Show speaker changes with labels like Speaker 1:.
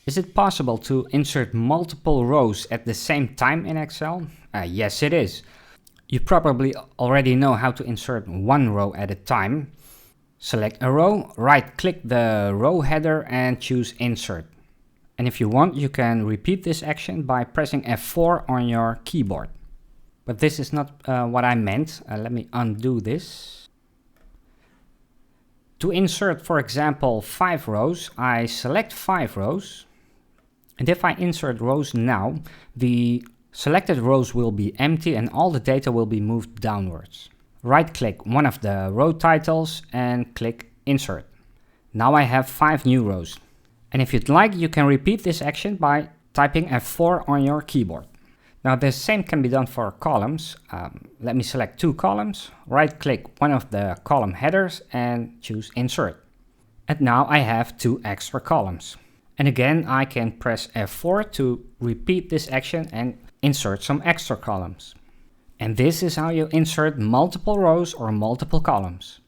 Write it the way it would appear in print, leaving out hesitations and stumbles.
Speaker 1: Is it possible to insert multiple rows at the same time in Excel? Yes, it is. You probably already know how to insert one row at a time. Select a row, right-click the row header and choose Insert. And if you want, you can repeat this action by pressing F4 on your keyboard. But this is not what I meant. Let me undo this. To insert, for example, 5 rows, I select 5 rows. And if I insert rows now, the selected rows will be empty and all the data will be moved downwards. Right-click one of the row titles and click Insert. Now I have 5 new rows. And if you'd like, you can repeat this action by typing F4 on your keyboard. Now the same can be done for columns. Let me select 2 columns, right-click one of the column headers and choose Insert. And now I have 2 extra columns. And again, I can press F4 to repeat this action and insert some extra columns. And this is how you insert multiple rows or multiple columns.